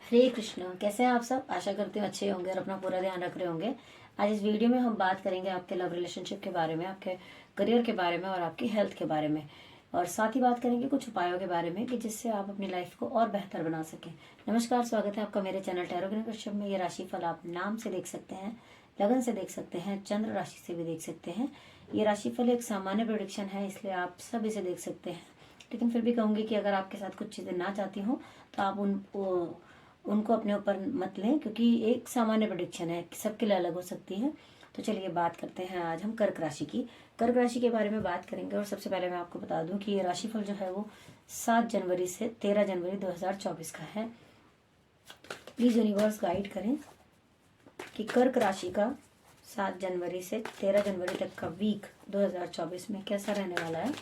हरे कृष्ण। कैसे हैं आप सब? आशा करते हो अच्छे होंगे और अपना पूरा ध्यान रख रहे होंगे। आज इस वीडियो में हम बात करेंगे आपके लव रिलेशनशिप के बारे में, आपके करियर के बारे में और आपकी हेल्थ के बारे में। और साथ ही बात करेंगे कुछ उपायों के बारे में कि जिससे आप अपनी लाइफ को और बेहतर बना सकें। नमस्कार, स्वागत है आपका मेरे चैनल टैरो कश्यप में। ये राशिफल आप नाम से देख सकते हैं, लगन से देख सकते हैं, चंद्र राशि से भी देख सकते हैं। ये राशिफल एक सामान्य प्रेडिक्शन है, इसलिए आप सब इसे देख सकते हैं। लेकिन फिर भी कहूंगी कि अगर आपके साथ कुछ चीज़ें ना चाहती हों तो आप उनको अपने ऊपर मत लें, क्योंकि एक सामान्य प्रेडिक्शन है, सबके लिए अलग हो सकती है। तो चलिए बात करते हैं आज हम कर्क राशि की। कर्क राशि के बारे में बात करेंगे। और सबसे पहले मैं आपको बता दूं कि ये राशिफल जो है वो 7 जनवरी से 13 जनवरी 2024 का है। प्लीज यूनिवर्स गाइड करें कि कर्क राशि का 7 जनवरी से 13 जनवरी तक का वीक 2024 में कैसा रहने वाला है।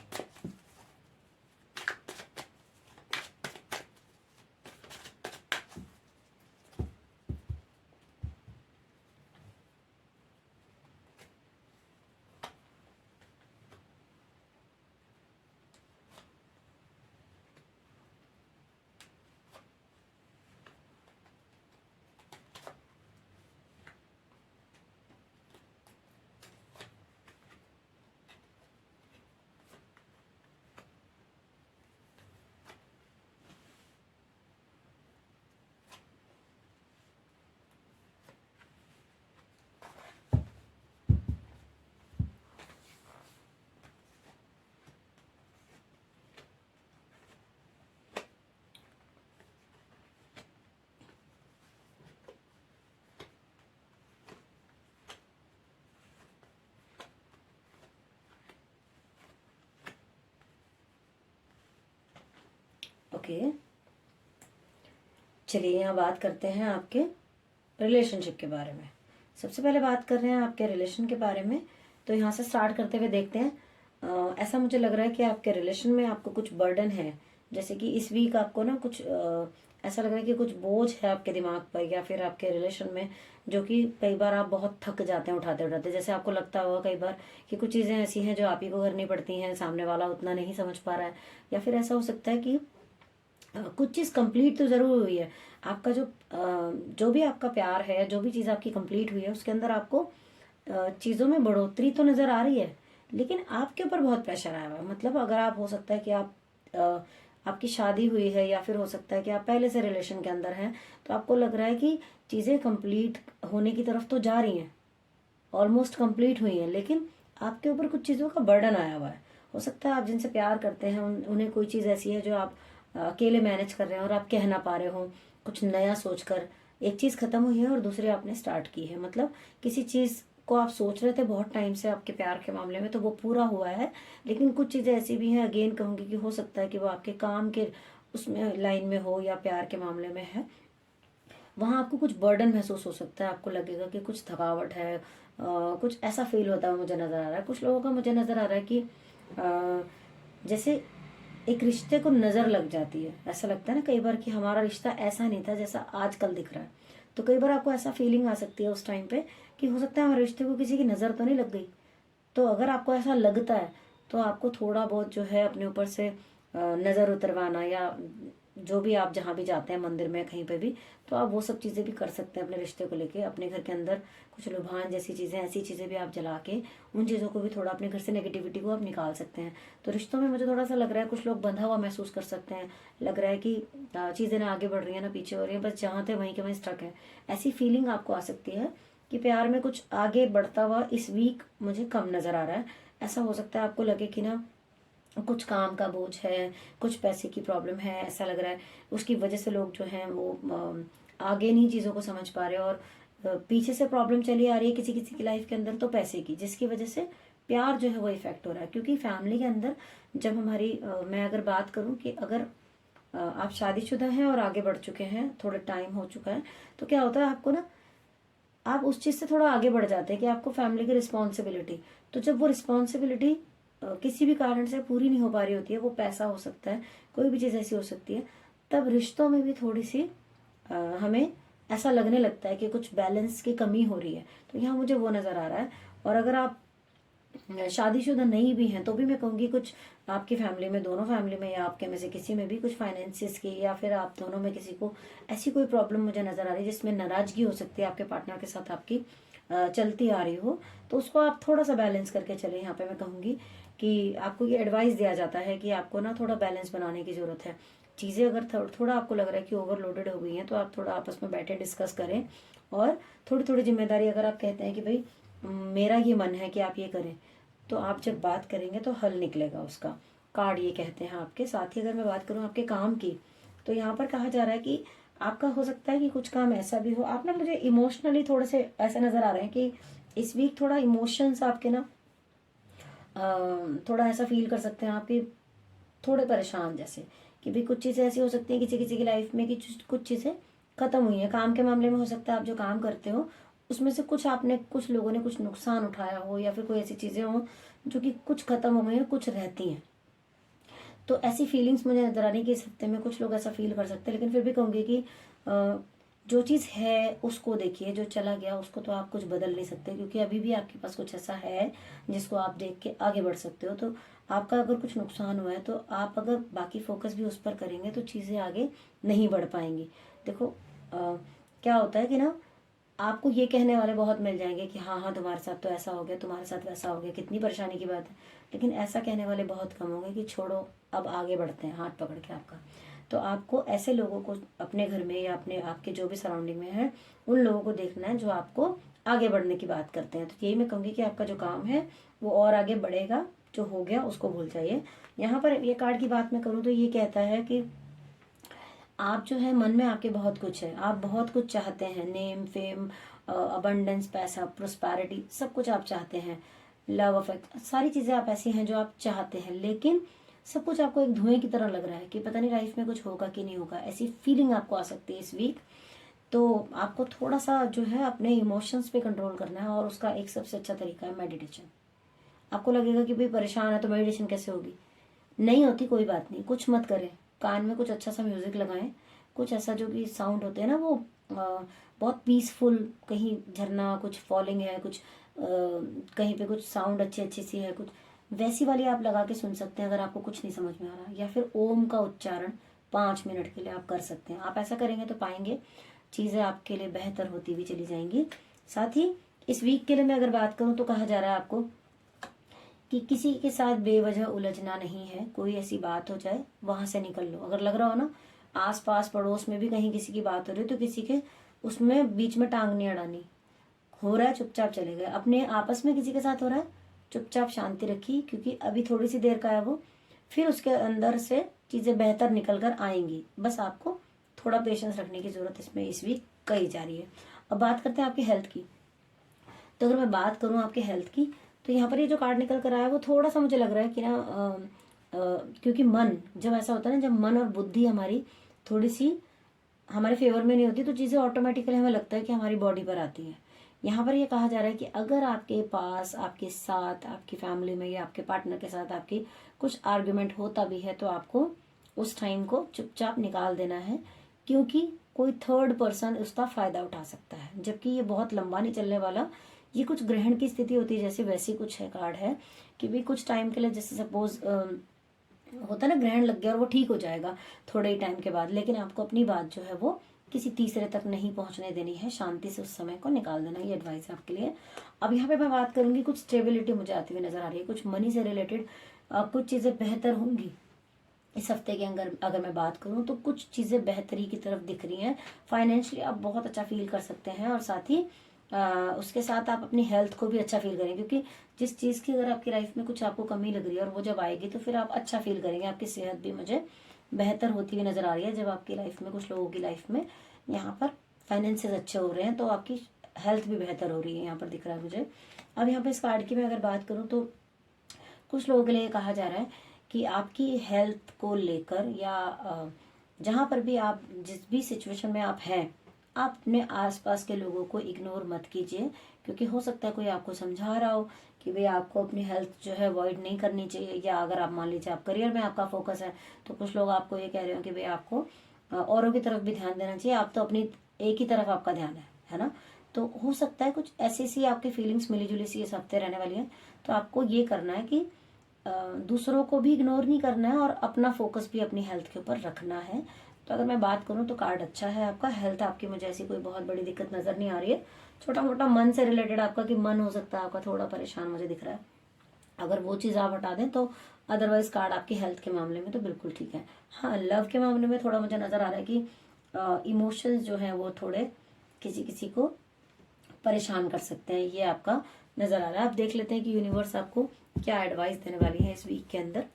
ओके, चलिए यहाँ बात करते हैं आपके रिलेशनशिप के बारे में। सबसे पहले बात कर रहे हैं आपके रिलेशन के बारे में। तो यहाँ से स्टार्ट करते हुए देखते हैं। ऐसा मुझे लग रहा है कि आपके रिलेशन में आपको कुछ बर्डन है। जैसे कि इस वीक आपको ना कुछ ऐसा लग रहा है कि कुछ बोझ है आपके दिमाग पर या फिर आपके रिलेशन में, जो कि कई बार आप बहुत थक जाते हैं उठाते उठाते। जैसे आपको लगता होगा कई बार कि कुछ चीज़ें ऐसी हैं जो आप ही को करनी पड़ती हैं, सामने वाला उतना नहीं समझ पा रहा है। या फिर ऐसा हो सकता है कि कुछ चीज़ कंप्लीट तो ज़रूर हुई है। आपका जो भी आपका प्यार है, जो भी चीज़ आपकी कंप्लीट हुई है, उसके अंदर आपको चीज़ों में बढ़ोतरी तो नज़र आ रही है, लेकिन आपके ऊपर बहुत प्रेशर आया हुआ है। मतलब अगर आप, हो सकता है कि आपकी शादी हुई है या फिर हो सकता है कि आप पहले से रिलेशन के अंदर हैं, तो आपको लग रहा है कि चीज़ें कंप्लीट होने की तरफ तो जा रही हैं, ऑलमोस्ट कंप्लीट हुई हैं, लेकिन आपके ऊपर कुछ चीज़ों का बर्डन आया हुआ है। हो सकता है आप जिनसे प्यार करते हैं उन्हें कोई चीज़ ऐसी है जो आप अकेले मैनेज कर रहे हैं और आप कह ना पा रहे हो। कुछ नया सोचकर एक चीज़ खत्म हुई है और दूसरी आपने स्टार्ट की है। मतलब किसी चीज़ को आप सोच रहे थे बहुत टाइम से आपके प्यार के मामले में, तो वो पूरा हुआ है। लेकिन कुछ चीज़ें ऐसी भी हैं, अगेन कहूँगी कि हो सकता है कि वो आपके काम के उसमें लाइन में हो या प्यार के मामले में है। वहाँ आपको कुछ बर्डन महसूस हो सकता है। आपको लगेगा कि कुछ थकावट है, कुछ ऐसा फील होता है, मुझे नज़र आ रहा है। कुछ लोगों का मुझे नज़र आ रहा है कि जैसे एक रिश्ते को नज़र लग जाती है। ऐसा लगता है ना कई बार कि हमारा रिश्ता ऐसा नहीं था जैसा आजकल दिख रहा है। तो कई बार आपको ऐसा फीलिंग आ सकती है उस टाइम पे कि हो सकता है हमारे रिश्ते को किसी की नज़र तो नहीं लग गई। तो अगर आपको ऐसा लगता है तो आपको थोड़ा बहुत जो है अपने ऊपर से नज़र उतरवाना, या जो भी आप जहाँ भी जाते हैं, मंदिर में कहीं पे भी, तो आप वो सब चीज़ें भी कर सकते हैं अपने रिश्ते को लेके। अपने घर के अंदर कुछ लुभान जैसी चीज़ें, ऐसी चीज़ें भी आप जला के उन चीज़ों को भी थोड़ा अपने घर से नेगेटिविटी को आप निकाल सकते हैं। तो रिश्तों में मुझे थोड़ा सा लग रहा है कुछ लोग बंधा हुआ महसूस कर सकते हैं। लग रहा है कि चीज़ें ना आगे बढ़ रही हैं ना पीछे हो रही हैं, बस जहाँ थे वहीं के वहीं स्टक है। ऐसी फीलिंग आपको आ सकती है कि प्यार में कुछ आगे बढ़ता हुआ इस वीक मुझे कम नज़र आ रहा है। ऐसा हो सकता है आपको लगे कि ना कुछ काम का बोझ है, कुछ पैसे की प्रॉब्लम है, ऐसा लग रहा है उसकी वजह से लोग जो हैं वो आगे नहीं चीज़ों को समझ पा रहे। और पीछे से प्रॉब्लम चली आ रही है किसी किसी की लाइफ के अंदर, तो पैसे की, जिसकी वजह से प्यार जो है वो इफेक्ट हो रहा है। क्योंकि फैमिली के अंदर जब हमारी मैं अगर बात करूं कि अगर आप शादीशुदा हैं और आगे बढ़ चुके हैं, थोड़ा टाइम हो चुका है, तो क्या होता है आपको ना, आप उस चीज़ से थोड़ा आगे बढ़ जाते हैं कि आपको फैमिली की रिस्पॉन्सिबिलिटी, तो जब वो रिस्पॉन्सिबिलिटी किसी भी कारण से पूरी नहीं हो पा रही होती है, वो पैसा हो सकता है, कोई भी चीज़ ऐसी हो सकती है, तब रिश्तों में भी थोड़ी सी हमें ऐसा लगने लगता है कि कुछ बैलेंस की कमी हो रही है। तो यहाँ मुझे वो नज़र आ रहा है। और अगर आप शादीशुदा नहीं भी हैं तो भी मैं कहूँगी कुछ आपकी फैमिली में, दोनों फैमिली में या आपके में से किसी में भी कुछ फाइनेंसिस की या फिर आप दोनों में किसी को ऐसी कोई प्रॉब्लम मुझे नजर आ रही है जिसमें नाराजगी हो सकती है आपके पार्टनर के साथ आपकी चलती आ रही हो, तो उसको आप थोड़ा सा बैलेंस करके चले। यहाँ पे मैं कहूँगी कि आपको ये एडवाइस दिया जाता है कि आपको ना थोड़ा बैलेंस बनाने की जरूरत है। चीज़ें अगर थोड़ा आपको लग रहा है कि ओवरलोडेड हो गई हैं तो आप थोड़ा आपस में बैठे डिस्कस करें, और थोड़ी थोड़ी जिम्मेदारी, अगर आप कहते हैं कि भाई मेरा ये मन है कि आप ये करें, तो आप जब बात करेंगे तो हल निकलेगा उसका। कार्ड ये कहते हैं आपके। साथ ही अगर मैं बात करूं आपके काम की, तो यहाँ पर कहा जा रहा है कि आपका हो सकता है कि कुछ काम ऐसा भी हो, आप ना मुझे इमोशनली थोड़े से ऐसे नजर आ रहे हैं कि इस वीक थोड़ा इमोशंस आपके ना थोड़ा ऐसा फील कर सकते हैं आपकी, थोड़े परेशान जैसे कि भी कुछ चीज़ें ऐसी हो सकती हैं किसी किसी की लाइफ में कि कुछ चीज़ें खत्म हुई हैं। काम के मामले में हो सकता है आप जो काम करते हो उसमें से कुछ आपने, कुछ लोगों ने कुछ नुकसान उठाया हो, या फिर कोई ऐसी चीज़ें हो जो कि कुछ खत्म हो गई हैं, कुछ रहती हैं। तो ऐसी फीलिंग्स मुझे नजर आ रही है कि इस हफ्ते में कुछ लोग ऐसा फील कर सकते हैं, लेकिन फिर भी कहूँगी कि जो चीज़ है उसको देखिए, जो चला गया उसको तो आप कुछ बदल नहीं सकते, क्योंकि अभी भी आपके पास कुछ ऐसा है जिसको आप देख के आगे बढ़ सकते हो। तो आपका अगर कुछ नुकसान हुआ है तो आप अगर बाकी फोकस भी उस पर करेंगे तो चीज़ें आगे नहीं बढ़ पाएंगी। देखो क्या होता है कि ना आपको ये कहने वाले बहुत मिल जाएंगे कि हाँ हाँ तुम्हारे साथ तो ऐसा हो गया, तुम्हारे साथ वैसा हो गया, कितनी परेशानी की बात है, लेकिन ऐसा कहने वाले बहुत कम होंगे कि छोड़ो अब आगे बढ़ते हैं हाथ पकड़ के आपका। तो आपको ऐसे लोगों को अपने घर में या अपने आपके जो भी सराउंडिंग में है उन लोगों को देखना है जो आपको आगे बढ़ने की बात करते हैं। तो यही मैं कहूँगी कि आपका जो काम है वो और आगे बढ़ेगा, जो हो गया उसको भूल जाइए। यहाँ पर ये कार्ड की बात मैं करूँ तो ये कहता है कि आप जो है मन में आपके बहुत कुछ है, आप बहुत कुछ चाहते हैं, नेम फेम अबंडेंस, पैसा, प्रोस्पैरिटी, सब कुछ आप चाहते हैं, लव अफेक्ट, सारी चीजें आप ऐसी हैं जो आप चाहते हैं, लेकिन सब कुछ आपको एक धुएं की तरह लग रहा है कि पता नहीं लाइफ में कुछ होगा कि नहीं होगा। ऐसी फीलिंग आपको आ सकती है इस वीक। तो आपको थोड़ा सा जो है अपने इमोशंस पे कंट्रोल करना है, और उसका एक सबसे अच्छा तरीका है मेडिटेशन। आपको लगेगा कि भाई परेशान है तो मेडिटेशन कैसे होगी, नहीं होती, कोई बात नहीं, कुछ मत करें, कान में कुछ अच्छा सा म्यूजिक लगाएं, कुछ ऐसा जो कि साउंड होते हैं ना वो बहुत पीसफुल, कहीं झरना कुछ फॉलिंग है, कुछ कहीं पे कुछ साउंड अच्छी अच्छी सी है, कुछ वैसी वाली आप लगा के सुन सकते हैं अगर आपको कुछ नहीं समझ में आ रहा। या फिर ओम का उच्चारण 5 मिनट के लिए आप कर सकते हैं। आप ऐसा करेंगे तो पाएंगे चीज़ें आपके लिए बेहतर होती हुई चली जाएंगी। साथ ही इस वीक के लिए मैं अगर बात करूं तो कहा जा रहा है आपको कि किसी के साथ बेवजह उलझना नहीं है। कोई ऐसी बात हो जाए वहां से निकल लो। अगर लग रहा हो ना आस पास पड़ोस में भी कहीं किसी की बात हो रही है तो किसी के उसमें बीच में टांग नहीं अड़ानी। हो रहा है चुपचाप चले गए, अपने आपस में किसी के साथ हो रहा है चुपचाप शांति रखी, क्योंकि अभी थोड़ी सी देर का है वो, फिर उसके अंदर से चीजें बेहतर निकल कर आएंगी। बस आपको थोड़ा पेशेंस रखने की जरूरत इसमें इस वीक कही जा रही है। अब बात करते हैं आपकी हेल्थ की। तो अगर मैं बात करूं आपके हेल्थ की, तो यहाँ पर ये जो कार्ड निकल कर आया वो थोड़ा सा मुझे लग रहा है कि ना क्योंकि मन जब ऐसा होता है ना, जब मन और बुद्धि हमारी थोड़ी सी हमारे फेवर में नहीं होती तो चीज़ें ऑटोमेटिकली हमें लगता है कि हमारी बॉडी पर आती है। यहाँ पर ये कहा जा रहा है कि अगर आपके पास, आपके साथ, आपकी फैमिली में या आपके पार्टनर के साथ आपकी कुछ आर्ग्यूमेंट होता भी है तो आपको उस टाइम को चुपचाप निकाल देना है, क्योंकि कोई थर्ड पर्सन उसका फायदा उठा सकता है। जबकि ये बहुत लंबा नहीं चलने वाला, ये कुछ ग्रहण की स्थिति होती है जैसे वैसी कुछ है कार्ड है कि भी कुछ टाइम के लिए, जैसे सपोज होता है ना ग्रहण लग गया और वो ठीक हो जाएगा थोड़े ही टाइम के बाद, लेकिन आपको अपनी बात जो है वो किसी तीसरे तक नहीं पहुंचने देनी है, शांति से उस समय को निकाल देना। ये एडवाइस है आपके लिए। अब यहाँ पे मैं बात करूंगी, कुछ स्टेबिलिटी मुझे आती हुई नजर आ रही है, कुछ मनी से रिलेटेड कुछ चीजें बेहतर होंगी इस हफ्ते के अंदर। अगर मैं बात करूं तो कुछ चीजें बेहतरी की तरफ दिख रही हैं, फाइनेंशियली आप बहुत अच्छा फील कर सकते हैं, और साथ ही उसके साथ आप अपनी हेल्थ को भी अच्छा फील करेंगे, क्योंकि जिस चीज की अगर आपकी लाइफ में कुछ आपको कमी लग रही है और वो जब आएगी तो फिर आप अच्छा फील करेंगे। आपकी सेहत भी मुझे बेहतर होती हुई नजर आ रही है। जब आपकी लाइफ में, कुछ लोगों की लाइफ में यहाँ पर फाइनेंसेस अच्छे हो रहे हैं तो आपकी हेल्थ भी बेहतर हो रही है, यहाँ पर दिख रहा है मुझे। अब यहाँ पे इस कार्ड की मैं अगर बात करूँ तो कुछ लोगों के लिए कहा जा रहा है कि आपकी हेल्थ को लेकर या जहाँ पर भी आप, जिस भी सिचुएशन में आप हैं, आप अपने आसपास के लोगों को इग्नोर मत कीजिए, क्योंकि हो सकता है कोई आपको समझा रहा हो कि भाई आपको अपनी हेल्थ जो है अवॉइड नहीं करनी चाहिए। या अगर आप मान लीजिए आप करियर में आपका फोकस है तो कुछ लोग आपको ये कह रहे हो कि भाई आपको औरों की तरफ भी ध्यान देना चाहिए, आप तो अपनी एक ही तरफ आपका ध्यान है ना। तो हो सकता है कुछ ऐसी सी आपकी फीलिंग्स मिली जुली सी इस हफ्ते रहने वाली है। तो आपको ये करना है कि दूसरों को भी इग्नोर नहीं करना है और अपना फोकस भी अपनी हेल्थ के ऊपर रखना है। तो अगर मैं बात करूं तो कार्ड अच्छा है आपका। हेल्थ आपकी मुझे ऐसी कोई बहुत बड़ी दिक्कत नजर नहीं आ रही है। छोटा मोटा मन से रिलेटेड आपका कि मन हो सकता है आपका थोड़ा परेशान मुझे दिख रहा है, अगर वो चीज़ आप हटा दें तो अदरवाइज कार्ड आपकी हेल्थ के मामले में तो बिल्कुल ठीक है। हाँ, लव के मामले में थोड़ा मुझे नजर आ रहा है कि इमोशंस जो हैं वो थोड़े किसी किसी को परेशान कर सकते हैं, ये आपका नजर आ रहा है। आप देख लेते हैं कि यूनिवर्स आपको क्या एडवाइस देने वाली है इस वीक के अंदर।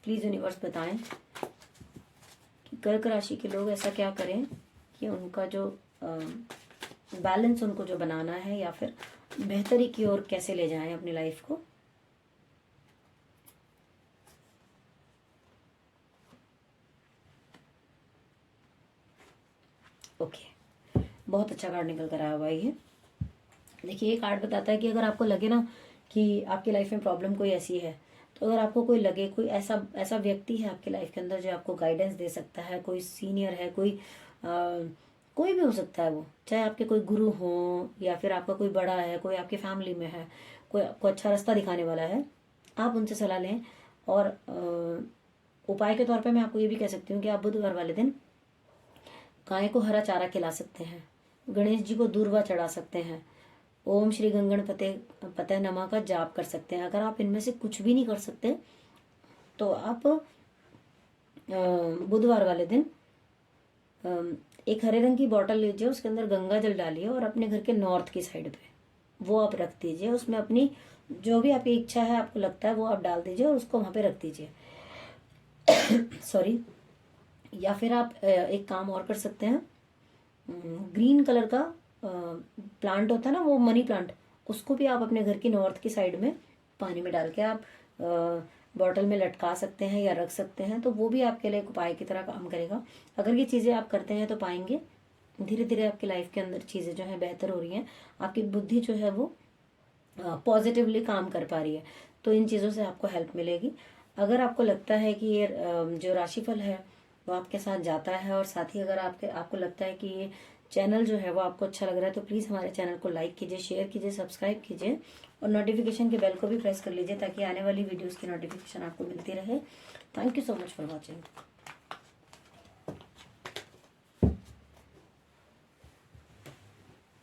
प्लीज यूनिवर्स बताएं कि कर्क राशि के लोग ऐसा क्या करें कि उनका जो बैलेंस उनको जो बनाना है या फिर बेहतरी की ओर कैसे ले जाएं अपनी लाइफ को। ओके, बहुत अच्छा कार्ड निकल कर आया हुआ है। देखिए, ये कार्ड बताता है कि अगर आपको लगे ना कि आपकी लाइफ में प्रॉब्लम कोई ऐसी है, तो अगर आपको कोई लगे कोई ऐसा ऐसा व्यक्ति है आपकी लाइफ के अंदर जो आपको गाइडेंस दे सकता है, कोई सीनियर है, कोई भी हो सकता है वो, चाहे आपके कोई गुरु हो या फिर आपका कोई बड़ा है, कोई आपकी फैमिली में है, कोई आपको अच्छा रास्ता दिखाने वाला है, आप उनसे सलाह लें। और उपाय के तौर पे मैं आपको ये भी कह सकती हूँ कि आप बुधवार वाले दिन गाय को हरा चारा खिला सकते हैं, गणेश जी को दूर्वा चढ़ा सकते हैं, ओम श्री गंगणपते पते नमः का जाप कर सकते हैं। अगर आप इनमें से कुछ भी नहीं कर सकते तो आप बुधवार वाले दिन एक हरे रंग की बोतल लीजिए, उसके अंदर गंगा जल डालिए और अपने घर के नॉर्थ की साइड पे वो आप रख दीजिए। उसमें अपनी जो भी आपकी इच्छा है, आपको लगता है वो आप डाल दीजिए और उसको वहां पे रख दीजिए। सॉरी। या फिर आप एक काम और कर सकते हैं, ग्रीन कलर का प्लांट होता है ना, वो मनी प्लांट, उसको भी आप अपने घर की नॉर्थ की साइड में पानी में डाल के आप बॉटल में लटका सकते हैं या रख सकते हैं। तो वो भी आपके लिए एक उपाय की तरह काम करेगा। अगर ये चीज़ें आप करते हैं तो पाएंगे धीरे धीरे आपकी लाइफ के अंदर चीज़ें जो है बेहतर हो रही हैं, आपकी बुद्धि जो है वो पॉजिटिवली काम कर पा रही है। तो इन चीज़ों से आपको हेल्प मिलेगी। अगर आपको लगता है कि ये जो राशिफल है वो आपके साथ जाता है और साथ ही अगर आपको लगता है कि ये चैनल जो है वो आपको अच्छा लग रहा है, तो प्लीज़ हमारे चैनल को लाइक कीजिए, शेयर कीजिए, सब्सक्राइब कीजिए और नोटिफिकेशन के बेल को भी प्रेस कर लीजिए ताकि आने वाली वीडियोस की नोटिफिकेशन आपको मिलती रहे। Thank you so much for watching.